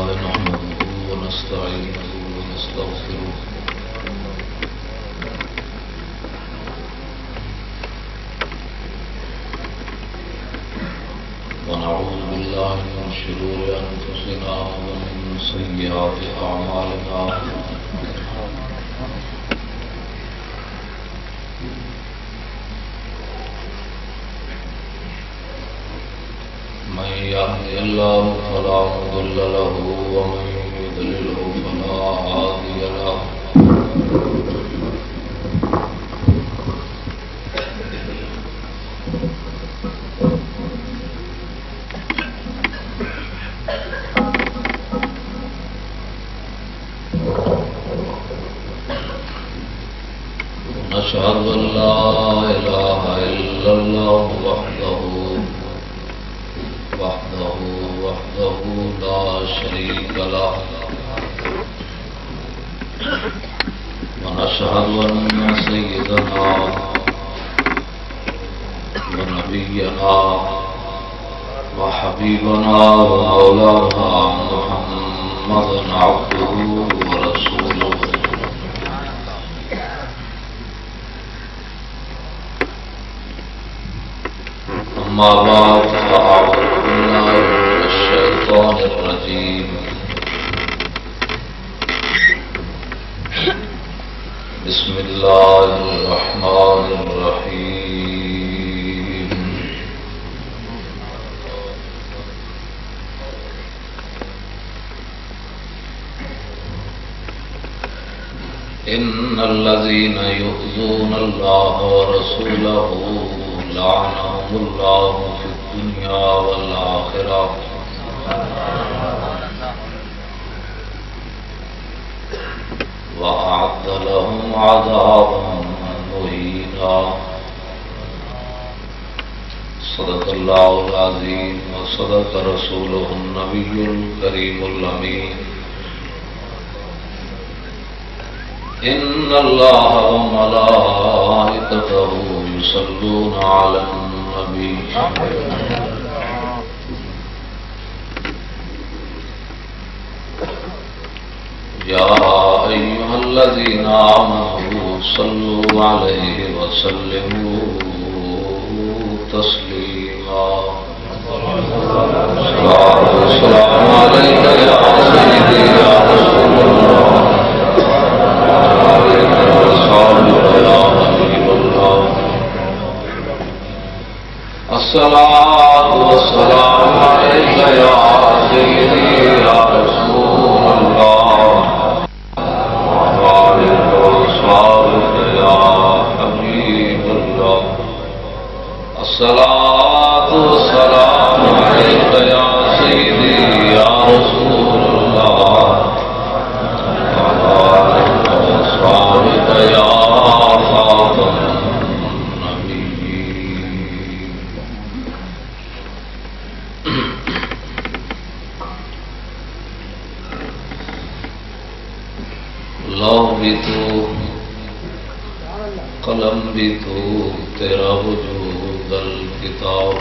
لله نحمده ونستعينه ونستغفره ونعوذ بالله من شرور أنفسنا ومن سيئات أعمالنا من يهده الله فلا مضل له ومن يضلله فلا هادي له نشهد أن لا إله إلا الله وحده لا شريك له ونشهد أن سيدنا ونبينا وحبيبنا ومولانا محمدا عبده ورسوله أما بعد فأعوذ بالله من الشيطان الرجيم بسم الله الرحمن الرحيم إن الذين يؤذون الله ورسوله لعنهم الله في الدنيا والآخرة وأعد لهم عذابا مهينا صدق الله العظيم وصدق رسوله النبي الكريم الأمين إن الله وملائكته يصلون على النبي يا أيها الذين آمنوا صلوا عليه وسلموا تسليما السلام عليك يا سيدي يا رسول الله الصلاة والسلام عليك يا سيدي يا رسول الله وعليك وصحبك يا حبيب الله الصلاة والسلام عليك يا سيدي يا رسول الله وعليك وصحبك يا خاتم بھی تو قلم بھی تو تیرا وجود الکتاب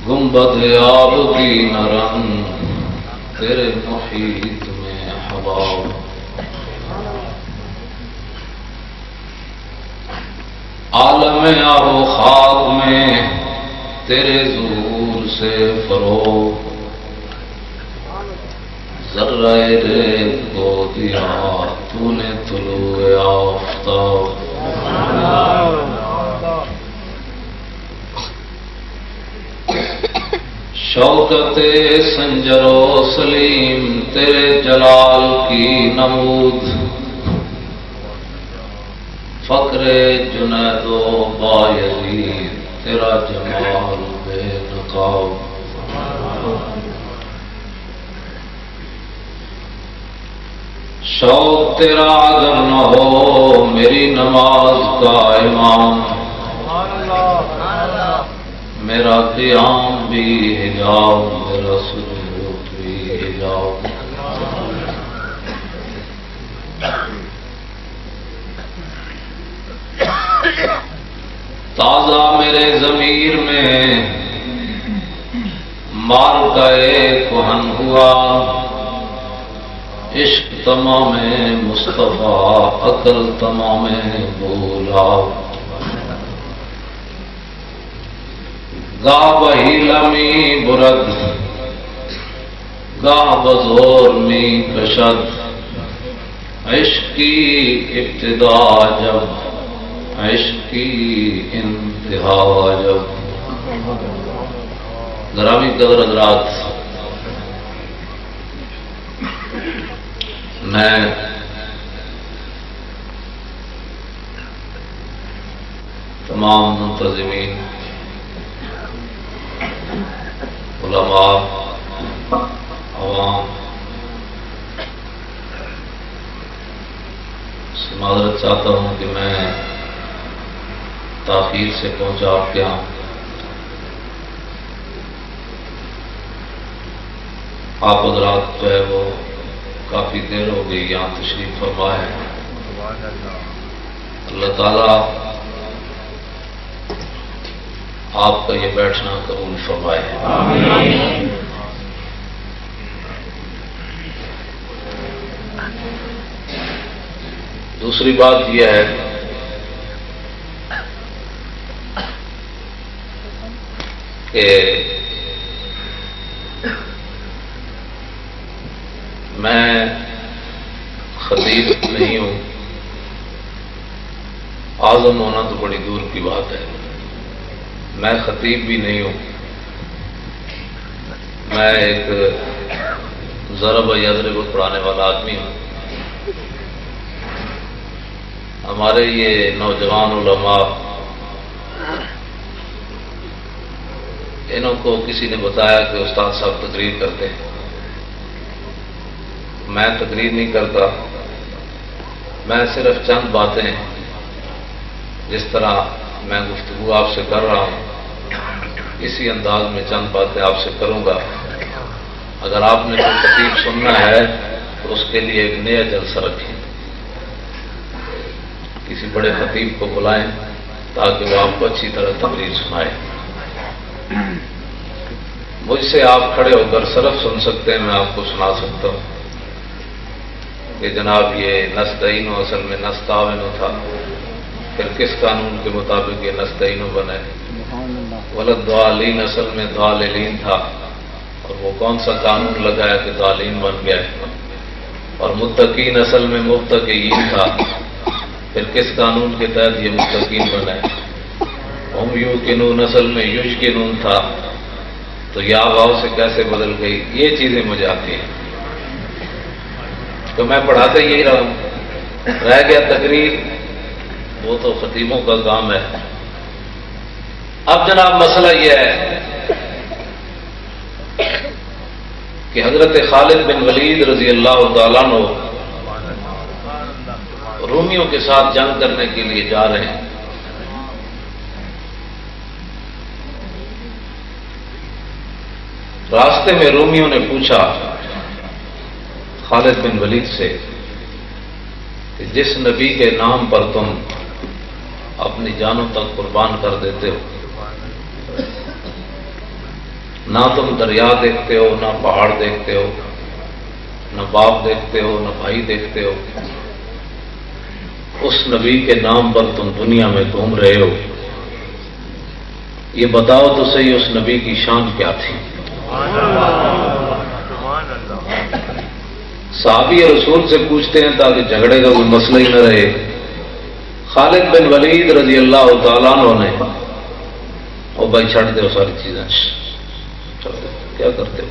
گنبد آب کی نرم تیرے محیط میں ہوا عالم آب و خاک میں تیرے ظہور سے فروغ ذرہ ریت کو دیا تو نے طلوع آفتاب شوکت سنجر و سلیم تیرے جلال کی نمود فقر جنید و بایزید تیرا جمال بے نقاب شوق تیرا اگر نہ ہو میری نماز کا امام میرا قیام بھی حجاب میرا سجود بھی حجاب تازہ میرے ضمیر میں مار کا ایک کہن ہوا، عشق تمام مصطفیٰ عقل تمام بھولا، گاہ بہی لمی برد گاہ بزور می کشد، عشق کی ابتدا جب عشق کی انتہا جب۔ گرامی قدر حضرات، میں تمام منتظمین، علماء، عوام سے معذرت چاہتا ہوں کہ میں تاخیر سے پہنچا آپ کے یہاں۔ آپ حضرات جو ہے وہ کافی دیر ہو گئی یہاں تشریف فرما ہے۔ اللہ تعالیٰ آپ کا یہ بیٹھنا قبول فرمائے۔ آمین۔ دوسری بات یہ ہے کہ میں خطیب نہیں ہوں، اعظم ہونا تو بڑی دور کی بات ہے۔ میں خطیب بھی نہیں ہوں، میں ایک ضرب یضرب پڑھانے والا آدمی ہوں۔ ہمارے یہ نوجوان علماء، انہوں کو کسی نے بتایا کہ استاد صاحب تقریر کرتے ہیں۔ میں تقریر نہیں کرتا، میں صرف چند باتیں جس طرح میں گفتگو آپ سے کر رہا ہوں اسی انداز میں چند باتیں آپ سے کروں گا۔ اگر آپ نے کوئی خطیب سننا ہے تو اس کے لیے ایک نیا جلسہ رکھیں، کسی بڑے خطیب کو بلائیں تاکہ وہ آپ کو اچھی طرح تقریر سنائے۔ مجھ سے آپ کھڑے ہو کر صرف سن سکتے ہیں، میں آپ کو سنا سکتا ہوں کہ جناب یہ نستعین اصل میں نستعین تھا، پھر کس قانون کے مطابق یہ نستعین بنے؟ ولد ضالین اصل میں ضالین تھا، اور وہ کون سا قانون لگایا کہ ضالین بن گیا؟ اور متقین اصل میں متقین تھا، پھر کس قانون کے تحت یہ متقین بنے؟ ہم یوقنون اصل میں یشکنون تھا، تو یا واؤ سے کیسے بدل گئی؟ یہ چیزیں مجھے آتی ہیں، تو میں پڑھاتے یہی رہا ہوں۔ رہ گیا تقریر، وہ تو خطیبوں کا کام ہے۔ اب جناب مسئلہ یہ ہے کہ حضرت خالد بن ولید رضی اللہ تعالیٰ عنہ رومیوں کے ساتھ جنگ کرنے کے لیے جا رہے ہیں۔ راستے میں رومیوں نے پوچھا خالد بن ولید سے کہ جس نبی کے نام پر تم اپنی جانوں تک قربان کر دیتے ہو، نہ تم دریا دیکھتے ہو، نہ پہاڑ دیکھتے ہو، نہ باپ دیکھتے ہو، نہ بھائی دیکھتے ہو، اس نبی کے نام پر تم دنیا میں گھوم رہے ہو، یہ بتاؤ تو صحیح اس نبی کی شان کیا تھی؟ صحابی رسول سے پوچھتے ہیں تاکہ جھگڑے کا کوئی مسئلہ ہی نہ رہے۔ خالد بن ولید رضی اللہ تعالیٰ عنہ نے او بھائی چھڑ دے ساری چیزیں، کیا کرتے ہو؟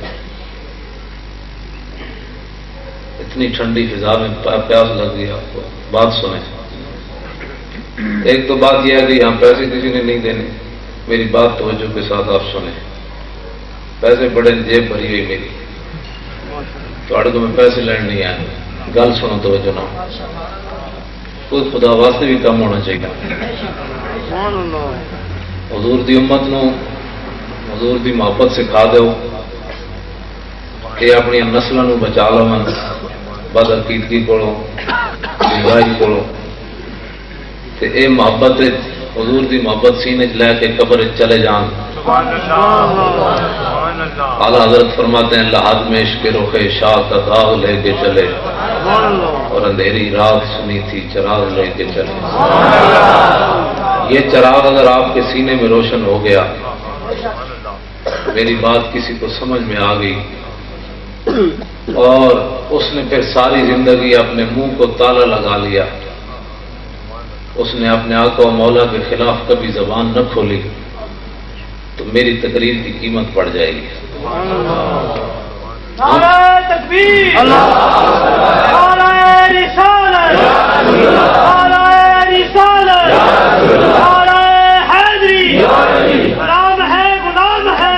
اتنی ٹھنڈی فضا میں پیاس لگ گئی آپ کو، بات سنیں۔ ایک تو بات یہ ہے کہ یہاں پیسے کسی نے نہیں دینے، میری بات توجہ کے ساتھ آپ سنیں۔ پیسے بڑے جیب بھری ہوئی میری، تو میں پیسے لین نہیں آئے، گل سنو توجہ نہ، کوئی خدا واسطے بھی کم ہونا چاہیے۔ حضور دی امت نو حضور دی محبت سکھا دو کہ اپنی نسلوں نو بچا لو بد عقیدگی کو، گمراہی کو، اے محبت حضور دی محبت سینے لے کے قبر چلے جان. اعلیٰ حضرت فرماتے ہیں لحد میں عشق رخ شاہ کا داغ لے کے چلے اور اندھیری رات سنی تھی چراغ لے کے چلے. یہ چراغ اگر آپ کے سینے میں روشن ہو گیا، میری بات کسی کو سمجھ میں آ گئی، اور اس نے پھر ساری زندگی اپنے منہ کو تالا لگا لیا، اس نے اپنے آقا و مولا کے خلاف کبھی زبان نہ کھولی، تو میری تقریر کی قیمت پڑ جائے گی. نعرہ تکبیر، نعرہ رسالت، نعرہ رسالت، نعرہ حیدری. غلام ہے غلام ہے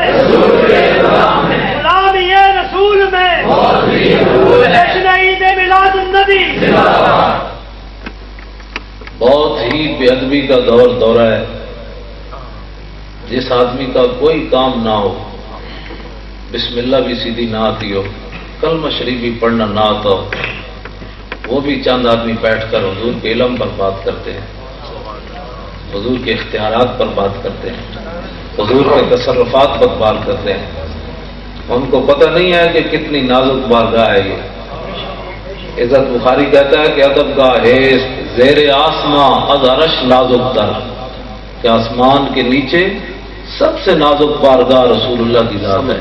غلام یہ رسول میں جشن عید میلاد النبی. بہت ہی بے ادبی کا دورہ ہے. جس آدمی کا کوئی کام نہ ہو، بسم اللہ بھی سیدھی نہ آتی ہو، کلمہ شریف بھی پڑھنا نہ آتا ہو، وہ بھی چند آدمی بیٹھ کر حضور کے علم پر بات کرتے ہیں، حضور کے اختیارات پر بات کرتے ہیں، حضور کے تصرفات پر بات کرتے ہیں. ان کو پتہ نہیں ہے کہ کتنی نازک بارگاہ ہے یہ. عزت بخاری کہتا ہے کہ ادب کا حیث زیر آسماں از عرش نازک تر، کہ آسمان کے نیچے سب سے نازک بارگاہ رسول اللہ کی ذات ہے.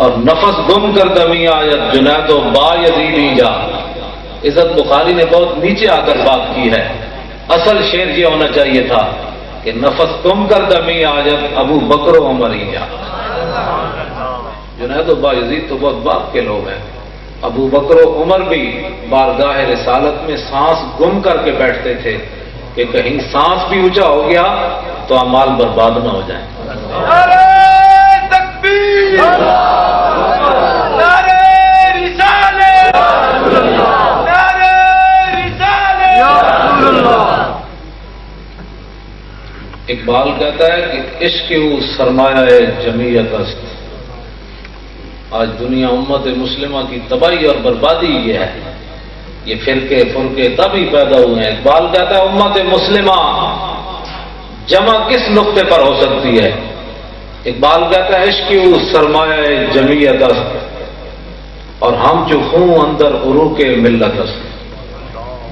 اور نفس گم کر دمی آیت جنید و با یزیدی جا. عزت بخاری نے بہت نیچے آ کر بات کی ہے. اصل شعر یہ ہونا چاہیے تھا کہ نفس گم کر دمی آیت ابو بکر و عمر ہی جا. جنید و با یزید تو بہت باپ کے لوگ ہیں. ابو بکر و عمر بھی بارگاہ رسالت میں سانس گم کر کے بیٹھتے تھے کہ کہیں سانس بھی اونچا ہو گیا تو اعمال برباد نہ ہو جائیں. نعرہ تکبیر، نعرہ رسالت، نعرہ رسالت. اقبال کہتا ہے کہ عشق وہ سرمایہ جمعیت است. آج دنیا امت مسلمہ کی تباہی اور بربادی یہ ہے. یہ فرقے تب ہی پیدا ہوئے ہیں. اقبال کہتا ہے امت مسلمہ جمع کس نقطے پر ہو سکتی ہے؟ اقبال کہتا ہے عشق وہ سرمایہ جمعیت است اور ہم جو خون اندر عروق ملت است.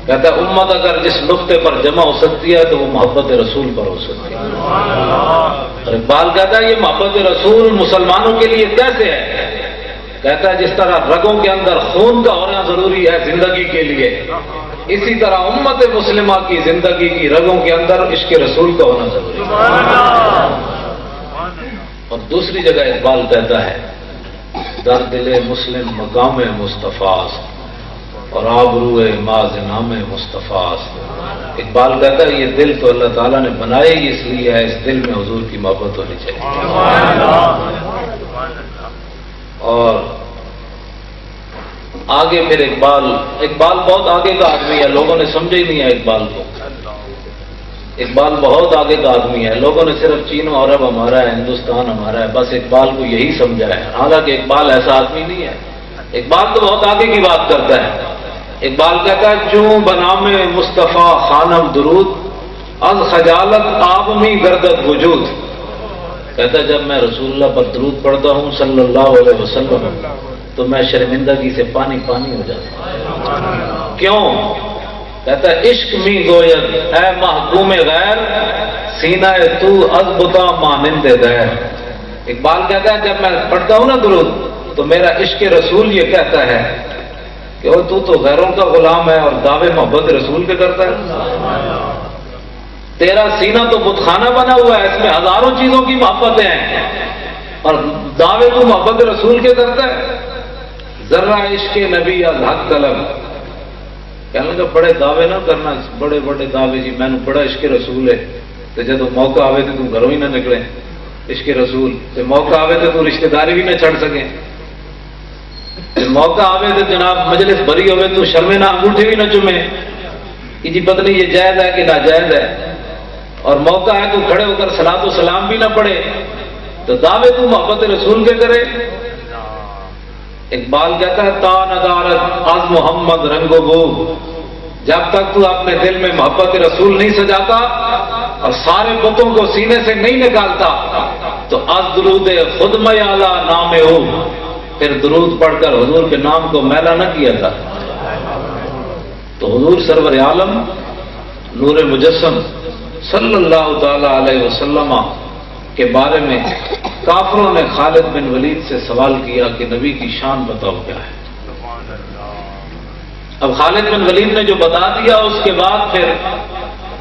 کہتا ہے امت اگر جس نقطے پر جمع ہو سکتی ہے تو وہ محبت رسول پر ہو سکتی ہے. اور اقبال کہتا ہے یہ محبت رسول مسلمانوں کے لیے کیسے ہے؟ کہتا ہے جس طرح رگوں کے اندر خون کا ہونا ضروری ہے زندگی کے لیے، اسی طرح امت مسلمہ کی زندگی کی رگوں کے اندر عشق رسول کا ہونا ضروری ہے. اور دوسری جگہ اقبال کہتا ہے در دل مسلم مقام مصطفیٰ اور آبرو ماز نام مصطفیٰ. اقبال کہتا ہے یہ دل تو اللہ تعالیٰ نے بنائے ہی اس لیے ہے، اس دل میں حضور کی محبت ہونی چاہیے. اور آگے پھر اقبال بہت آگے کا آدمی ہے. لوگوں نے سمجھا ہی نہیں ہے اقبال کو. اقبال بہت آگے کا آدمی ہے. لوگوں نے صرف چین و عرب ہمارا ہے، ہندوستان ہمارا ہے، بس اقبال کو یہی سمجھا ہے. حالانکہ اقبال ایسا آدمی نہیں ہے. اقبال تو بہت آگے کی بات کرتا ہے. اقبال کہتا ہے چوں بنام مصطفیٰ خانم درود از خجالت آب میں گردت وجود. کہتا ہے جب میں رسول اللہ پر درود پڑھتا ہوں صلی اللہ علیہ وسلم تو میں شرمندگی سے پانی ہو جاتا ہوں. کیوں؟ کہتا ہے عشق می گوید اے محکوم غیر سینہ تو از بتا مانند غیر. اقبال کہتا ہے جب میں پڑھتا ہوں نا درود تو میرا عشق رسول یہ کہتا ہے کہ وہ تو غیروں کا غلام ہے اور دعوے محبت رسول کے کرتا ہے. تیرا سینہ تو بت خانہ بنا ہوا ہے، اس میں ہزاروں چیزوں کی محبتیں ہیں اور دعوے تو محبت رسول کے کرتا ہے. ذرا عشق نبی الحق طلب. کہنے لگا بڑے دعوے نہ کرنا، بڑے بڑے دعوے جی میں نے بڑا عشق رسول ہے تو جب موقع آوے تو تم گھروں ہی نہ نکلے. عشق رسول تو موقع آوے تو رشتہ داری بھی نہ چھڑ سکیں. موقع آوے تو جناب مجلس بھری ہوئے تو شرمے نہ انگوٹھے بھی نہ چومے کہ جی پتہ نہیں یہ جائز ہے کہ ناجائز ہے. اور موقع ہے تو کھڑے ہو کر صلاۃ و سلام بھی نہ پڑھے تو دعوے تو محبت رسول کے کرے. اقبال کہتا ہے تا ندارت از محمد رنگ و بو جب تک تو اپنے دل میں محبت رسول نہیں سجاتا اور سارے بتوں کو سینے سے نہیں نکالتا تو از درود خود میالا نام ہو، پھر درود پڑھ کر حضور کے نام کو میلا نہ کیا تھا۔ تو حضور سرور عالم نور مجسم صلی اللہ تعالی علیہ وسلم کے بارے میں کافروں نے خالد بن ولید سے سوال کیا کہ نبی کی شان بتاؤ کیا ہے۔ اب خالد بن ولید نے جو بتا دیا اس کے بعد پھر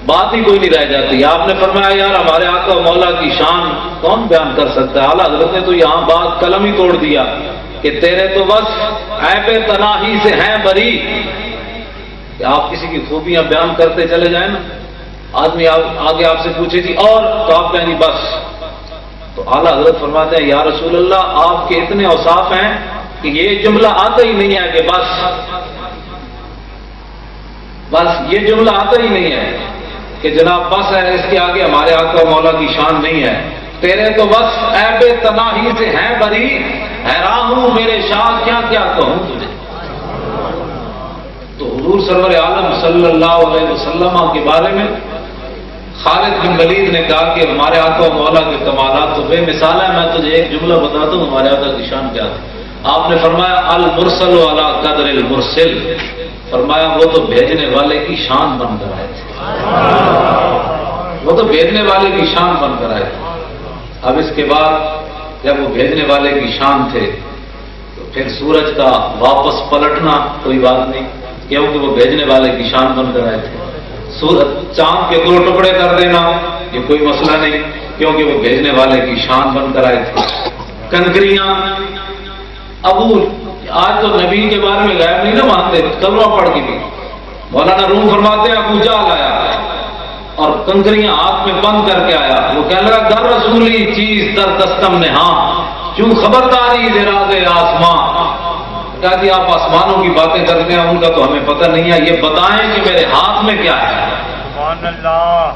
بات ہی کوئی نہیں رہ جاتی۔ آپ نے فرمایا یار ہمارے آقا و مولا کی شان کون بیان کر سکتا ہے؟ اعلیٰ حضرت نے تو یہاں بات قلم ہی توڑ دیا کہ تیرے تو بس عیب تناہی سے ہیں بری، کہ آپ کسی کی خوبیاں بیان کرتے چلے جائیں نا، آدمی آگے آپ سے پوچھے جی اور، تو آپ کہیں جی بس۔ تو اعلیٰ حضرت فرماتے ہیں یا رسول اللہ آپ کے اتنے اوصاف ہیں کہ یہ جملہ آتا ہی نہیں ہے کہ بس یہ جملہ آتا ہی نہیں ہے کہ جناب بس ہے، اس کے آگے ہمارے آقا و مولا کی شان نہیں ہے۔ تیرے تو بس عیب تناہی سے ہیں بری، حیران ہوں میرے شاہ کیا کیا کہوں تجھے۔ تو حضور سرور عالم صلی اللہ علیہ وسلم کے بارے میں خالد بن ولید نے کہا کہ ہمارے آقا و مولا کے کمالات تو بے مثال ہیں، میں تجھے ایک جملہ بتاتا ہوں ہمارے آقا کی شان کیا ہے۔ آپ نے فرمایا المرسل علی قدر المرسل، فرمایا وہ تو بھیجنے والے کی شان بن کر آئے تھے، وہ تو بھیجنے والے کی شان بن کر آئے تھے۔ اب اس کے بعد جب وہ بھیجنے والے کی شان تھے تو پھر سورج کا واپس پلٹنا کوئی بات نہیں، کیونکہ وہ بھیجنے والے کی شان بن کر آئے تھے۔ چاند کے 2 ٹکڑے کر دینا یہ کوئی مسئلہ نہیں، کیونکہ وہ بھیجنے والے کی شان بن کر آئے تھے۔ کنکریاں ابو آج تو نبی کے بارے میں غیب نہیں نہ مانتے، کلمہ پڑھ کے بھی مولانا روم فرماتے ہیں ابو جہل آیا اور کنکریاں ہاتھ میں بند کر کے آیا، وہ کہنے لگا در رسولی چیز در دستم نہاں چوں خبرداری دراز آسماں، کہا جی آپ آسمانوں کی باتیں کرتے ہیں ان کا تو ہمیں پتہ نہیں ہے، یہ بتائیں کہ میرے ہاتھ میں کیا ہے۔ سبحان اللہ۔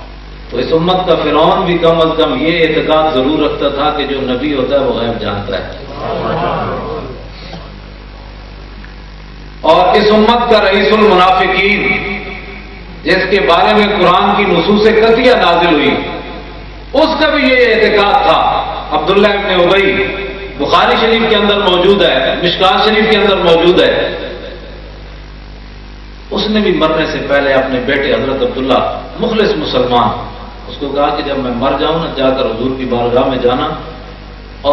تو اس امت کا فرعون بھی کم از کم یہ اعتقاد ضرور رکھتا تھا کہ جو نبی ہوتا ہے وہ غیب جانتا ہے، اور اس امت کا رئیس المنافقین جس کے بارے میں قرآن کی نصوص قطعیہ نازل ہوئی اس کا بھی یہ اعتقاد تھا، عبداللہ ابن ابی، بخاری شریف کے اندر موجود ہے، مشکات شریف کے اندر موجود ہے۔ اس نے بھی مرنے سے پہلے اپنے بیٹے حضرت عبداللہ مخلص مسلمان اس کو کہا کہ جب میں مر جاؤں نا جا کر حضور کی بارگاہ میں جانا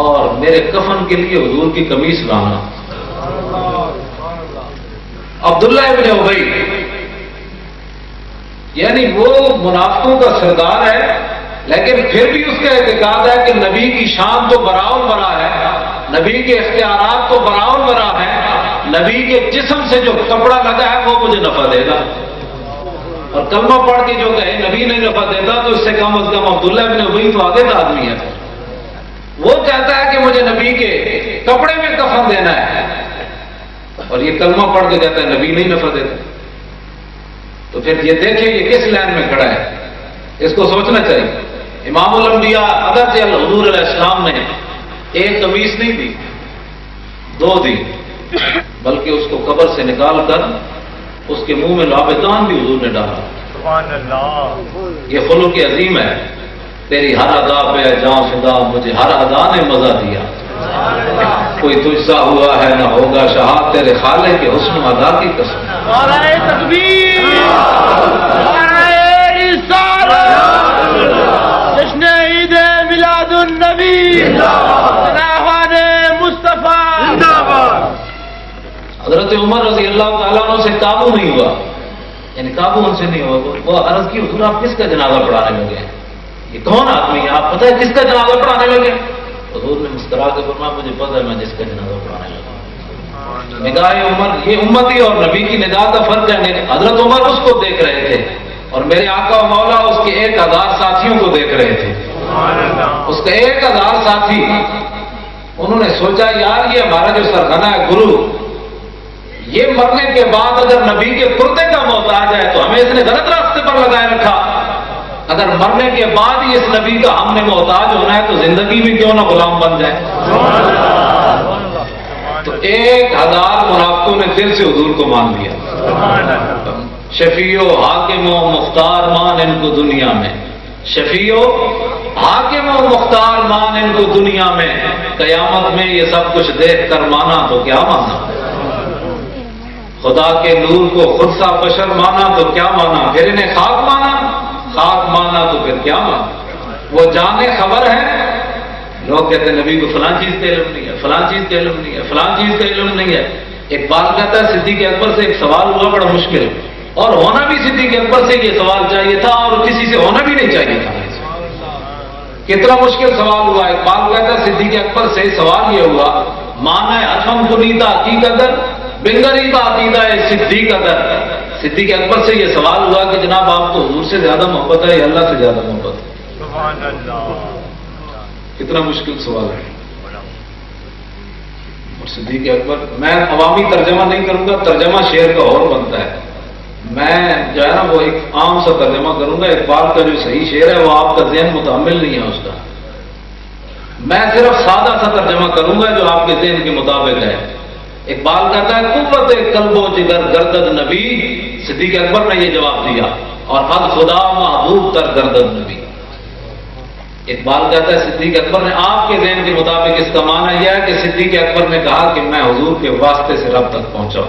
اور میرے کفن کے لیے حضور کی قمیص لانا۔ عبداللہ ابن ابی یعنی وہ منافقوں کا سردار ہے، لیکن پھر بھی اس کا اعتقاد ہے کہ نبی کی شان تو براؤ برا ہے، نبی کے اختیارات تو براؤ برا ہے، نبی کے جسم سے جو کپڑا لگا ہے وہ مجھے نفع دے گا، اور کلمہ پڑھ کے جو کہے نبی نہیں نفع دیتا تو اس سے کم از کم عبداللہ ابن ابی تو آگے کا آدمی ہے، وہ کہتا ہے کہ مجھے نبی کے کپڑے میں کفن دینا ہے، اور یہ کلمہ پڑھ کے کہتا ہے نبی نہیں نفع دیتا۔ تو پھر یہ دیکھیں یہ کس لائن میں کھڑا ہے، اس کو سوچنا چاہیے۔ امام الانبیاء اگرچہ حضور علیہ السلام نے ایک قمیص نہیں دی، 2 دی، بلکہ اس کو قبر سے نکال کر اس کے منہ میں لابدان بھی حضور نے ڈالا۔ سبحان اللہ، یہ خلق عظیم ہے۔ تیری ہر ادا پہ جاں فدا، مجھے ہر ادا نے مزہ دیا، کوئی تجھ سا ہوا ہے نہ ہوگا شہاد، تیرے خالق کے حسن ادا کی قسم۔ نعرہ تکبیر، نعرہ رسالت، جشن عید میلاد النبی، جناحان مصطفیٰ۔ حضرت عمر رضی اللہ تعالیٰ عنہ سے قابو نہیں ہوا، یعنی قابو ان سے نہیں ہوا، وہ عرض کی حضور آپ کس کا جنازہ پڑھانے لگے ہیں، یہ کون آدمی ہے، آپ پتہ ہے کس کا جنازہ پڑھانے لگے؟ حضور نے مسکرا کے فرمایا مجھے پتہ ہے میں جس کا جنازہ پڑھانے لگا۔ نگاہ عمر، یہ امتی اور نبی کی نگاہ کا فرق ہے، حضرت عمر اس کو دیکھ رہے تھے اور میرے آقا و مولا اس کے 1000 ساتھیوں کو دیکھ رہے تھے، اس کا 1000 ساتھی۔ انہوں نے سوچا یار یہ ہمارا جو سرخانہ ہے گرو، یہ مرنے کے بعد اگر نبی کے کرتے کا محتاج ہے تو ہمیں اس نے غلط راستے پر لگائے رکھا، اگر مرنے کے بعد ہی اس نبی کا ہم نے محتاج ہونا ہے تو زندگی میں کیوں نہ غلام بن جائے۔ تو 1000 منافقوں نے دل سے حضور کو مان لیا۔ شفیع و حاکم و مختار مان ان کو دنیا میں، شفیع و حاکم و مختار مان ان کو دنیا میں، قیامت میں یہ سب کچھ دیکھ کر مانا تو کیا مانا؟ خدا کے نور کو خود سا بشر مانا تو کیا مانا؟ پھر انہیں خاک مانا، خاک مانا تو پھر کیا مانا؟ وہ جانے خبر ہے، لوگ کہتے ہیں نبی کو فلاں چیز کا علم نہیں ہے، فلاں چیز کا علم نہیں ہے، فلاں چیز کا علم نہیں ہے۔ ایک بات کہتا ہے صدیق اکبر سے ایک سوال ہوا بڑا مشکل، اور ہونا بھی صدیق اکبر سے یہ سوال چاہیے تھا اور کسی سے ہونا بھی نہیں چاہیے تھا۔ کتنا مشکل سوال ہوا۔ ایک بات کہتا ہے صدیق اکبر سے سوال یہ ہوا، مانا اتم کنیتا کی قدر بنگری کا عقیدہ ہے صدیق اکبر۔ صدیق اکبر سے یہ سوال ہوا کہ جناب آپ کو حضور سے زیادہ محبت ہے یا اللہ سے زیادہ محبت ہے؟ سبحان اللہ، کتنا مشکل سوال ہے۔ اور صدیق اکبر، میں عوامی ترجمہ نہیں کروں گا، ترجمہ شعر کا اور بنتا ہے، میں جو ہے نا وہ ایک عام سا ترجمہ کروں گا۔ اقبال کا جو صحیح شعر ہے وہ آپ کا ذہن متحمل نہیں ہے اس کا، میں صرف سادہ سا ترجمہ کروں گا جو آپ کے ذہن کے مطابق ہے۔ اقبال کہتا ہے قوت قلب و جگر گردد نبی، صدیق اکبر نے یہ جواب دیا، اور حد خدا محبوب تر گردد نبی۔ اقبال کہتا ہے صدیق اکبر نے، آپ کے ذہن کے مطابق اس کا معنی یہ ہے کہ صدیق اکبر نے کہا کہ میں حضور کے واسطے سے رب تک پہنچا۔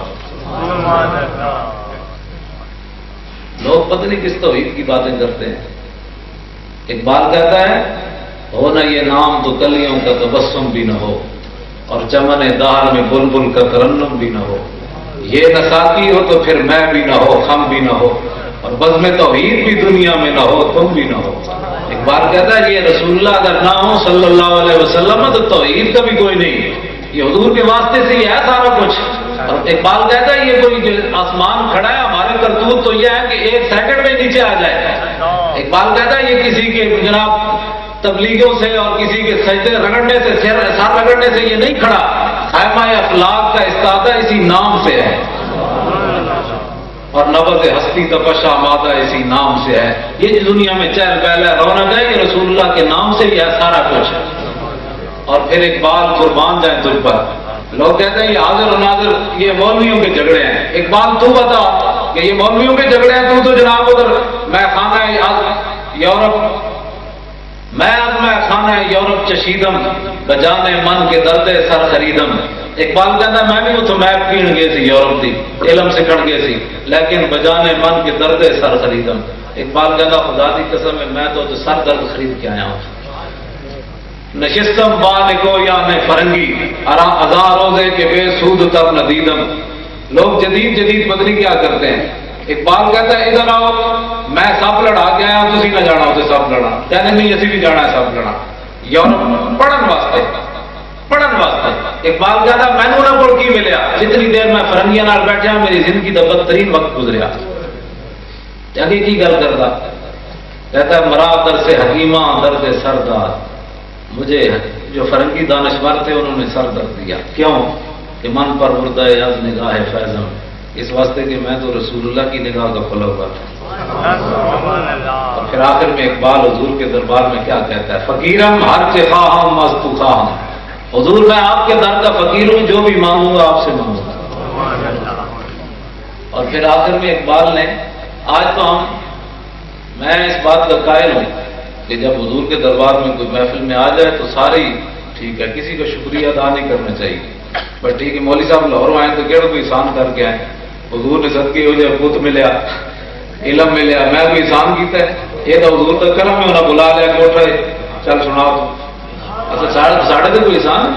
لوگ پتہ نہیں کس توحید کی باتیں کرتے ہیں۔ اقبال کہتا ہے ہو نہ یہ نام تو کلیوں کا تبسم بھی نہ ہو، اور چمن دار میں بلبل کا ترنم بھی نہ ہو، یہ نہ ساقی ہو تو پھر میں بھی نہ ہو، خم بھی نہ ہو، اور بزم توحید بھی دنیا میں نہ ہو، تم بھی نہ ہو۔ اقبال کہتا ہے یہ رسول اللہ اگر نہ ہو صلی اللہ علیہ وسلم تو توحید کا بھی کوئی نہیں، یہ حضور کے واسطے سے ہی ہے سارا کچھ۔ اور اقبال کہتا ہے یہ کوئی آسمان کھڑا ہے، ہمارے کرتوت تو یہ ہے کہ ایک سیکنڈ میں نیچے آ جائے۔ اقبال کہتا ہے یہ کسی کے جناب تبلیغوں سے اور کسی کے سجدے رگڑنے سے، سر رگڑنے سے یہ نہیں کھڑا، خیمہ اخلاق کا استادہ اسی نام سے ہے، اور نبض ہستی تپشا مادہ اسی نام سے ہے۔ یہ جو دنیا میں چہل پہل ہے، رونق ہے، یہ رسول اللہ کے نام سے ہی ہے سارا کچھ۔ اور پھر اقبال قربان جائیں تجھ پر، لوگ کہتے ہیں یہ حاضر و ناظر یہ مولویوں کے جھگڑے ہیں۔ اقبال تو بتا کہ یہ مولویوں کے جھگڑے ہیں، تو جناب ادھر میں خانہ یورپ، میں اب میں خانہ یورپ چشیدم بجانے من کے درد سر خریدم۔ اقبال کہتا ہے میں بھی اتوں میپ پین گئے سی یورپ کی، علم سکھن گئے سی، لیکن بجانے من کے درد سر خریدم۔ اقبال کہتا خدا کی قسم ہے میں تو سر درد خرید کے آیا ہوں۔ نشستم بالکو یا میں فرنگی ارا ہزار روزے کے بے سود تب ندیدم۔ لوگ جدید بدلی کیا کرتے ہیں۔ اقبال کہتا ہے ادھر آؤ میں سب لڑا کے آیا ہوں، تھی نہ جانا اسے سب لڑا، کہتے نہیں اسی بھی جانا ہے سب لڑا، یورپ پڑھن واسطے۔ اقبال کہتا ہے میں نہ کوئی کی ملیا، جتنی دیر میں فرنگیاں نال بیٹھا میری زندگی کا بدترین وقت گزریا۔ اگے کی گل کرتا، کہتا ہے مرا در سے حکیمہ درد سردار، مجھے جو فرنگی دانشور تھے انہوں نے سر درد دیا، کیوں کہ من پر مردہ از نگاہ فیضم، اس واسطے کہ میں تو رسول اللہ کی نگاہ کا کھلا ہوا تھا۔ اور پھر آخر میں اقبال حضور کے دربار میں کیا کہتا ہے، فقیرم ہر چخواہم مستو خواہم، حضور میں آپ کے در کا فقیر ہوں، جو بھی مانگوں گا آپ سے مانگوں گا۔ اور پھر آخر میں اقبال نے، آج تو میں اس بات کا قائل ہوں کہ جب حضور کے دربار میں کوئی محفل میں آ جائے تو سارے ٹھیک ہے، کسی کا شکریہ ادا نہیں کرنا چاہیے، بس ٹھیک ہے مولوی صاحب لاہور آئے تو کہڑا کوئی احسان کر کے آئے، حضور نے صدقے ہو جائے پوت ملیا، علم ملیا، میں کوئی احسان کیتا ہے، یہ تو حضور تک کرم میں انہیں بلا لیا کوٹھا چل سنا تو اچھا ساڑھے تو کوئی احسان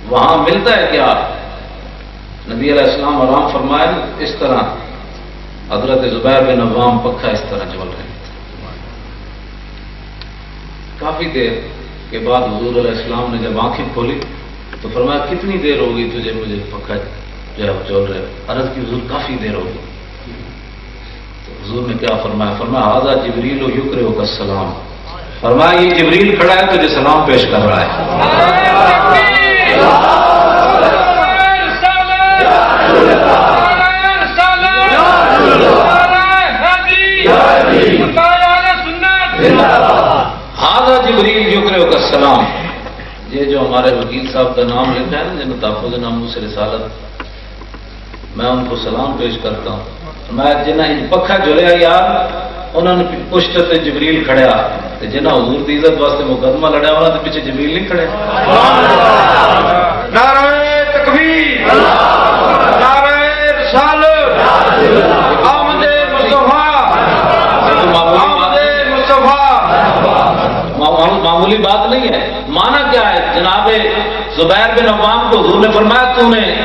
وہاں ملتا ہے کیا؟ نبی علیہ السلام آرام فرمائے اس طرح حضرت زبیر بن عوام پکا اس طرح جول رہے ہیں۔ کافی دیر کے بعد حضور علیہ السلام نے جب آنکھیں کھولی تو فرمایا کتنی دیر ہوگی تجھے مجھے پکا جو ہے جول رہے؟ عرض کی حضور کافی دیر ہوگی۔ تو حضور نے کیا فرمایا؟ فرمایا ھذا جبریل یقرئک السلام، فرمایا یہ جبریل کھڑا ہے تجھے سلام پیش کر رہا ہے۔ ھذا جبریل یقرئک السلام، یہ جو ہمارے وکیل صاحب کا نام لکھا ہے نا جن تحفظ ناموس رسالت، میں ان کو سلام پیش کرتا ہوں۔ میں جنہیں پکھا جلیا یار انہوں نے پشت تے جبریل کھڑیا جنہیں حضور دی عزت واسطے مقدمہ لڑیا انہوں نے پیچھے جبریل نہیں کھڑے. نعرہ تکبیر، نعرہ رسالت، آمد مصطفیٰ، آمد مصطفیٰ. معمولی بات نہیں ہے. مانا کیا ہے؟ جناب زبیر بن عوام کو حضور نے فرمایا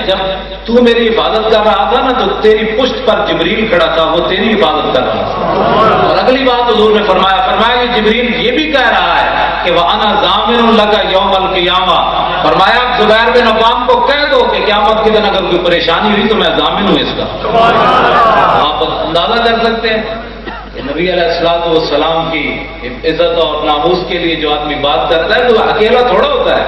جب تو میری حفاظت کر رہا تھا نا تو تیری پشت پر جبریل کھڑا تھا، وہ تیری حفاظت کر رہا تھا. اور اگلی بات حضور نے فرمایا کہ جبریل یہ بھی کہہ رہا ہے کہ وَأَنَا ضَامِنٌ لَكَ يَوْمَ الْقِيَامَةِ. فرمایا زبیر بن عوام کو کہہ دو کہ قیامت کے دن اگر کوئی پریشانی ہوئی تو میں ضامن ہوں اس کا. آپ اندازہ کر سکتے ہیں کہ نبی علیہ السلام کی عزت اور ناموس کے لیے جو آدمی بات کرتا ہے تو اکیلا تھوڑا ہوتا ہے،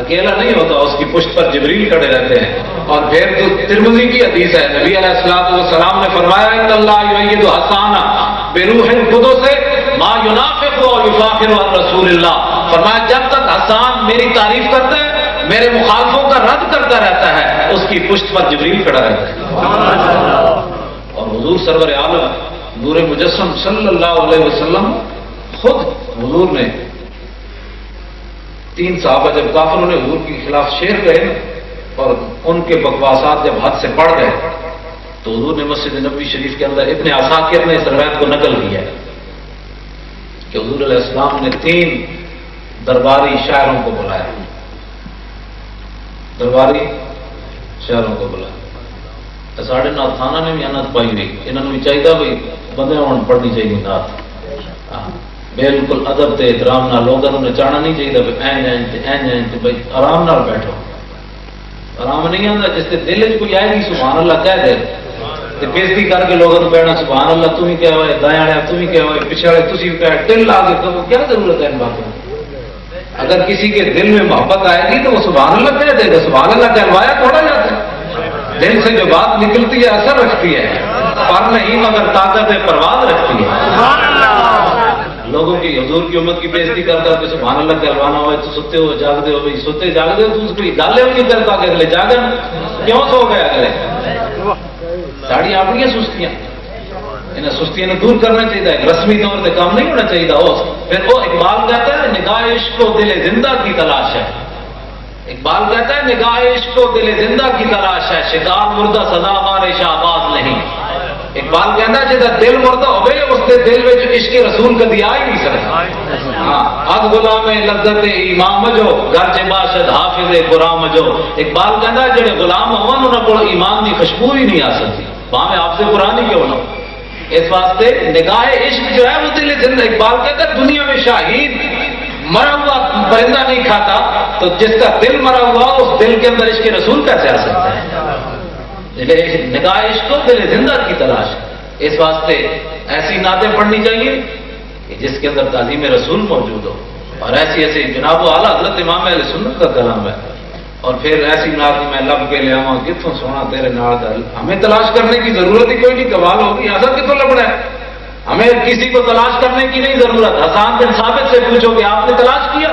اکیلا نہیں ہوتا، اس کی پشت پر جبریل کھڑے رہتے ہیں. اور پھر تو ترمذی کی حدیث ہے، نبی علیہ السلام نے فرمایا ان اللہ یؤید حسانہ بروح القدس ما ینافق و یفاخر عن رسول اللہ. فرمایا جب تک حسان میری تعریف کرتا ہے، میرے مخالفوں کا رد کرتا رہتا ہے، اس کی پشت پر جبریل کھڑا رہتا ہے. اور حضور سرور عالم نور مجسم صلی اللہ علیہ وسلم خود حضور نے 3 صحابہ جب کافروں نے حضور کے خلاف شعر کہے اور ان کے بکواسات جب حد سے بڑھ گئے تو حضور نے مسجد نبوی شریف کے اندر ابن عساکر نے اس روایت کو نقل کیا کہ حضور علیہ السلام نے 3 درباری شاعروں کو بلایا. درباری شاعروں کو بلایا. ساڑھے نات خانہ نے بھی انت پائی ہوئی، انہوں نے بھی چاہیے بھائی بندے پڑھنی چاہیے نات بالکل ادب تے احترام نہ. لوگوں نے چاہنا نہیں چاہیے بھائی آرام نال بیٹھو. آرام نہیں آتا جس کے دل چ کوئی آئے گی سبحان اللہ کہہ دے تو بےزتی کر کے لوگوں کو کہنا سبحان اللہ تم ہی کیا ہوئے، دائیں والے تم ہی کیا ہوئے، پیچھے والے تھی بھی کہہ دل لا کے کیا ضرورت ہے ان باتوں. اگر کسی کے دل میں محبت آئے گی تو وہ سبحان اللہ کہہ دے گا. سبحان اللہ کہلوایا تھوڑا جاتا ہے. دل سے جو بات نکلتی ہے اثر رکھتی ہے، پر نہیں مگر طاقت پرواز رکھتی ہے. لوگوں کی حضور کی امت کی بےزتی کرتا کہ سبحان اللہ کہلوانا ہوئے تو ستے ہو جاگتے ہو، بھائی ستے جاگتے ہو تو اس کی گالے بھی نہیں کرتا کہ اگلے جاگن کیوں سو گئے اگلے. ساڑی اپنی سستیاں انہیں سستیاں نے دور کرنا چاہیے. رسمی طور پہ کام نہیں ہونا چاہیے. پھر وہ اقبال کہتا ہے نگاہ عشق و دل زندہ کی تلاش ہے. اقبال کہتا ہے نگاہ عشق و دل زندہ کی تلاش ہے، شکار مردہ سزا ہمارے شہباز نہیں. اقبال کہتا ہے جہاں دل مردہ ہوئے اس کے دل میں عشق رسول کدی آ ہی نہیں سکتا. اد غلام لذت امام جو گرچہ باشد حافظ قرآن جو. اقبال کہتا ہے جڑے غلام ہون انہوں کو ایمان کی خوشبو ہی نہیں آ سکتی وہاں آپ سے قرآن ہی کیوں نہ. اس واسطے نگاہ عشق جو ہے وہ دل زندہ. اقبال کہتا ہے دنیا میں شاہین مرا ہوا پرندہ نہیں کھاتا تو جس کا دل مرا ہوا اس دل کے اندر عشق رسول کیسے آ سکتا ہے. نگاہ عشق کو دل زندہ کی تلاش. اس واسطے ایسی نعتیں پڑھنی چاہیے کہ جس کے اندر تعظیم رسول موجود ہو اور ایسی جناب و اعلیٰ حضرت امام اہل سنت کا کلام ہے. اور پھر ایسی نعت میں لب کے لے آواں کتوں سونا تیرے نال دل. ہمیں تلاش کرنے کی ضرورت ہی کوئی نہیں. کمال ہوگی حسن کتوں لبنا ہے. ہمیں کسی کو تلاش کرنے کی نہیں ضرورت. حسان بن ثابت سے پوچھو کہ آپ نے تلاش کیا.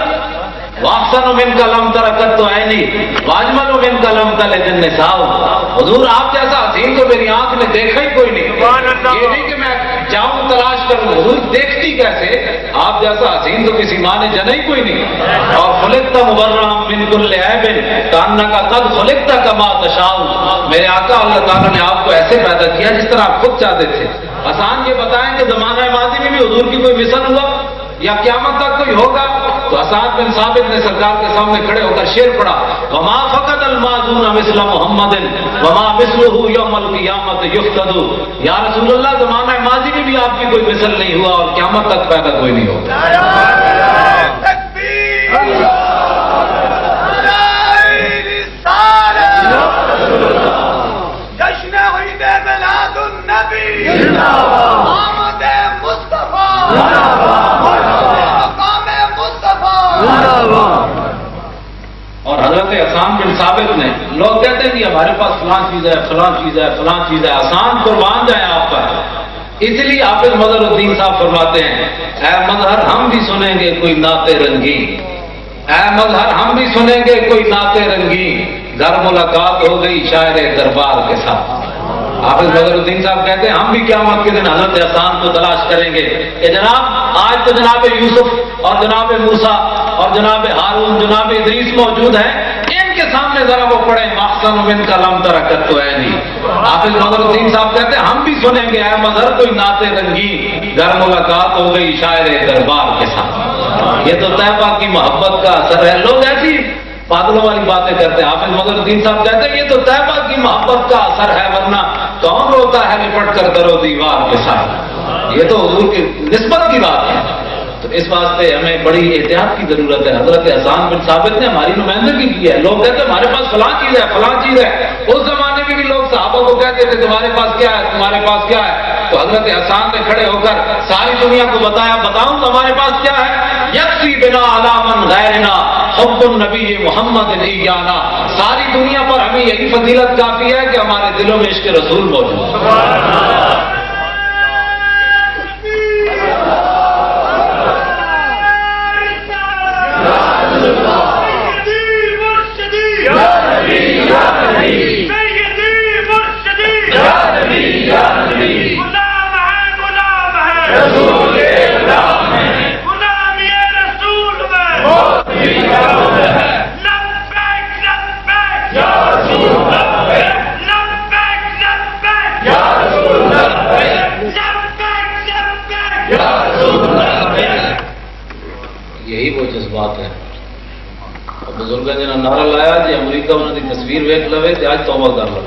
واحسن من کلام ترکت تو ہے نہیں واجمل من کلام تلے دن نساؤ. حضور آپ جیسا حسین تو میری آنکھ نے دیکھا ہی کوئی نہیں. یہ نہیں کہ میں جاؤں تلاش کروں. حضور دیکھتی کیسے؟ آپ جیسا حسین تو کسی ماں نے جنا ہی کوئی نہیں. اور خلقت مبرم من کل عیب کانک قد خلقت کما تشاء. میرے آقا اللہ تعالیٰ نے آپ کو ایسے پیدا کیا جس طرح آپ خود چاہتے تھے. حسان یہ بتائیں کہ زمانہ ماضی میں بھی حضور کی کوئی مثل ہوا یا قیامت تک کوئی ہوگا؟ تو حسان بن ثابت نے سرکار کے سامنے کھڑے ہو کر شعر پڑھا وما فقد الماذون مثل محمد وما مثله یوم القیامت یفتد. یا رسول اللہ زمانہ ماضی میں بھی آپ کی کوئی مثل نہیں ہوا اور قیامت تک پیدا کوئی نہیں ہوگا. جشن عید میلاد النبی آمد مصطفیٰ اور حضرت حسان بن ثابت نے لوگ کہتے ہیں کہ ہمارے پاس فلاں چیز ہے فلاں چیز ہے فلاں چیز ہے. حسان قربان جائے آپ پر. اس لیے حافظ مظہر الدین صاحب فرماتے ہیں اے مظہر ہم بھی سنیں گے کوئی نعت رنگین. اے مظہر ہم بھی سنیں گے کوئی نعت رنگین. گھر ملاقات ہو گئی شاعر دربار کے ساتھ. حافظ بدر الدین صاحب کہتے ہیں ہم بھی قیامت کے دن حضرت حسان کو تلاش کریں گے کہ جناب آج تو جناب یوسف اور جناب موسیٰ اور جناب ہارون جناب ادریس موجود ہیں، ان کے سامنے ذرا وہ پڑھیں محسن من کا لم ترکت تو ہے نہیں۔ حافظ بدر الدین صاحب کہتے ہیں ہم بھی سنیں گے اے مظہر کوئی نعت رنگین گر ملاقات ہو گئی شاعر دربار کے ساتھ۔ یہ تو طیبہ کی محبت کا اثر ہے۔ لوگ ایسی پاگلوں والی باتیں کرتے ہیں۔ حافظ بدر الدین صاحب کہتے ہیں یہ تو طیبہ کی محبت کا اثر ہے، ورنہ کون روتا ہے لپٹ کر در و دیوار کے ساتھ۔ یہ تو حضور کی نسبت کی بات ہے، تو اس واسطے ہمیں بڑی احتیاط کی ضرورت ہے۔ حضرت حسان بن ثابت نے ہماری نمائندگی کی ہے۔ لوگ کہتے ہیں ہمارے پاس فلاں چیز ہے فلاں چیز ہے، اس زمانے میں بھی لوگ صحابہ کو کہتے تھے تمہارے پاس کیا ہے تمہارے پاس کیا ہے، تو حضرت حسان نے کھڑے ہو کر ساری دنیا کو بتایا بتاؤں تمہارے پاس کیا ہے، یکفی بنا علی من غیرنا حب النبی محمد ایانا، ساری دنیا پر ہمیں یہی فضیلت کافی ہے کہ ہمارے دلوں میں عشق رسول موجود ہے۔ یہی وہ جذبات ہے۔ بزرگ نے نعرہ لایا جی امریکہ انہوں کی تصویر ویک لوے تو آج توبہ کر لو،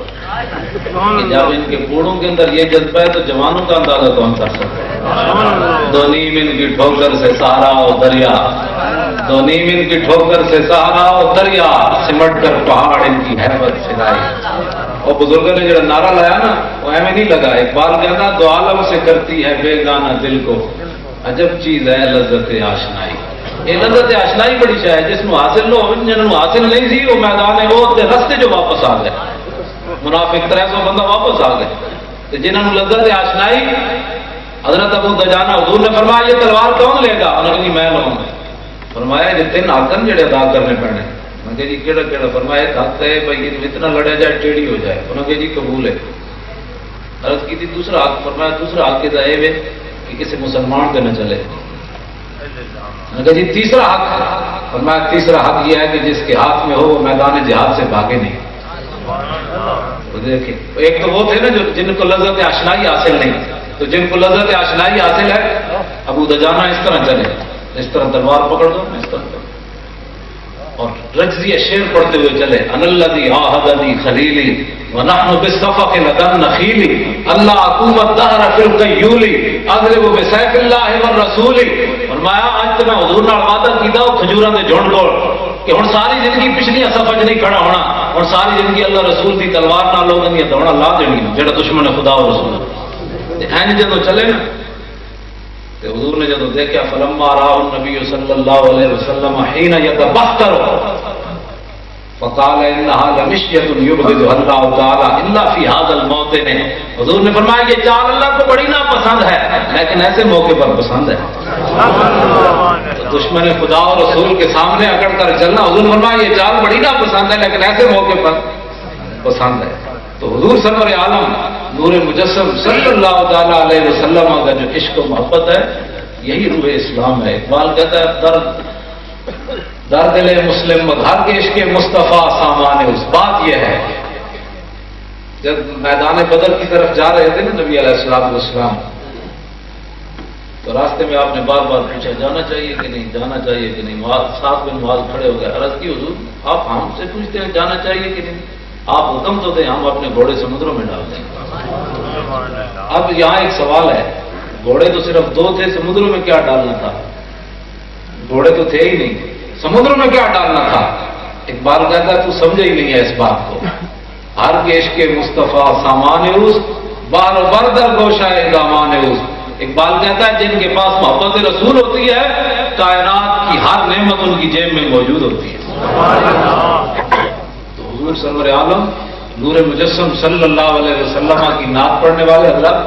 کہ جب ان کے کوڑوں کے اندر یہ جذبہ ہے تو جوانوں کا اندازہ کون کر سکتا ہے۔ دو نیم ان کی ٹھوکر سے سہارا ہو دریا، دو نیم ان کی ٹھوکر سے سہارا ہو دریا، سمٹ کر پہاڑ ان کی حیبت سرائی۔ اور بزرگ نے جو نعرہ لایا نا وہ ایویں نہیں لگا، اقبال کہنا دو عالم سے کرتی ہے بے گانا دل کو، عجب چیز ہے لذت آشنائی۔ یہ لذت آشنائی بڑی شے ہے، جس کو حاصل ہو جنہوں حاصل نہیں تھی وہ میدان ہے وہ رستے جو واپس آ گئے، منافق 300 بندہ واپس آ گئے، تو جنہوں لذت آشنائی حضرت ابو دجانہ حضور نے فرمایا یہ تلوار کون لے گا، انہوں نے کہا میں لوں گا۔ فرمایا یہ 3 حقن جڑے ادا کرنے پڑنے، انہوں نے کہا جی کیڑا کیڑا، فرمایا حق ہے بھائی اتنا لڑیا جائے ٹیڑھی ہو جائے، انہوں نے کہا جی قبول ہے۔ عرض کی تھی دوسرا حق، فرمایا دوسرا حق یہ ہے کہ کسی مسلمان پہ نہ چلے۔ جی تیسرا حق، فرمایا تیسرا حق یہ ہے کہ جس کے ہاتھ میں ہو وہ میدان جہاد سے بھاگے نہیں۔ تو دیکھیں ایک تو وہ تھے نا جو جن کو لذت آشنائی حاصل نہیں، تو جن کو لذت آشنائی حاصل ہے ابو دجانہ اس طرح چلے، اس طرح تلوار پکڑ دو اس طرح اور رجزیہ شعر پڑھتے ہوئے چلے، ان الذی عاہدنی خلیلی ونحن بالصفق لدن نخیلی، اللہ حکومت دہر فی القیولی اضرب بسیف اللہ والرسول۔ فرمایا آج تو میں حضور نال وعدہ کیتا وہ کھجوراں دے جھنڈ کول کہ ہن ساری زندگی پچھلی صفحہ نہیں کھڑا ہونا، ہن ساری زندگی اللہ رسول دی تلوار نال لوگاں دی دوڑا لا دینی جڑا دشمن خدا اور رسول۔ این جدوں چلے نا تو حضور نے جدوں دیکھا فلما راہ النبی صلی اللہ علیہ وسلم حین یتبختر فقال انها لمشیۃ یبغضها اللہ تعالی الا فی هذا الموطن۔ حضور نے فرمایا یہ چال اللہ کو بڑی ناپسند ہے لیکن ایسے موقع پر پسند ہے۔ دشمن خدا اور رسول کے سامنے اکڑ کر چلنا، حضور نے فرمایا یہ چال بڑی ناپسند ہے لیکن ایسے موقع پر پسند ہے۔ تو حضور سرور عالم نور مجسم صلی اللہ تعالی علیہ وسلم کا جو عشق و محبت ہے یہی روح اسلام ہے۔ اقبال کہتا ہے در دل مسلم گھر کے عشق مصطفیٰ سامان اس، بات یہ ہے جب میدان بدر کی طرف جا رہے تھے نا نبی علیہ السلام والسلام، تو راستے میں آپ نے بار بار پوچھا جانا چاہیے کہ نہیں جانا چاہیے کہ نہیں، ساتھ میں معاذ کھڑے ہو گئے، عرض کی حضور آپ ہم سے پوچھتے ہیں جانا چاہیے کہ نہیں، آپ حکم تو دیں ہم اپنے گھوڑے سمندروں میں ڈال دیں۔ اب یہاں ایک سوال ہے، گھوڑے تو صرف 2 تھے، سمندروں میں کیا ڈالنا تھا؟ گھوڑے تو تھے ہی نہیں، سمندروں میں کیا ڈالنا تھا؟ اقبال کہتا ہے تو سمجھے ہی نہیں ہے اس بات کو، ہر کے عشق مصطفیٰ سامان اس، بار بار در گوشہ دامان اس۔ اقبال کہتا ہے جن کے پاس محبت رسول ہوتی ہے کائنات کی ہر نعمت ان کی جیب میں موجود ہوتی ہے۔ تو حضور سرور عالم نور مجسم صلی اللہ علیہ وسلم کی نعت پڑھنے والے حضرات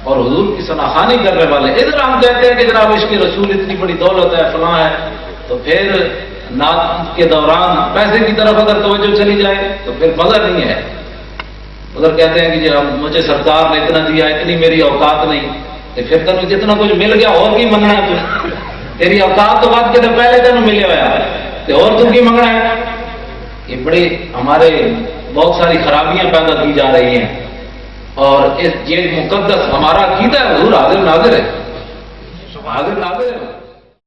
اور حضور کی ثناخوانی کرنے والے، ادھر ہم کہتے ہیں کہ جناب عشق رسول اتنی بڑی دولت ہے فلاں ہے، تو پھر نعت کے دوران پیسے کی طرف اگر توجہ چلی جائے تو پھر مزہ نہیں ہے۔ ادھر کہتے ہیں کہ جی مجھے سرکار نے اتنا دیا، اتنی میری اوقات نہیں، تو پھر تینوں جتنا کچھ مل گیا اور کی منگنا ہے؟ تیری اوقات تو بات کے پہلے تینوں ملے ہوا تو اور تم کی منگنا ہے؟ یہ بڑی ہمارے بہت ساری خرابیاں پیدا کی جا رہی ہیں، اور یہ مقدس ہمارا عقیدہ ہے، حضور حاضر ناظر ہے، حاضر ناظر ہے۔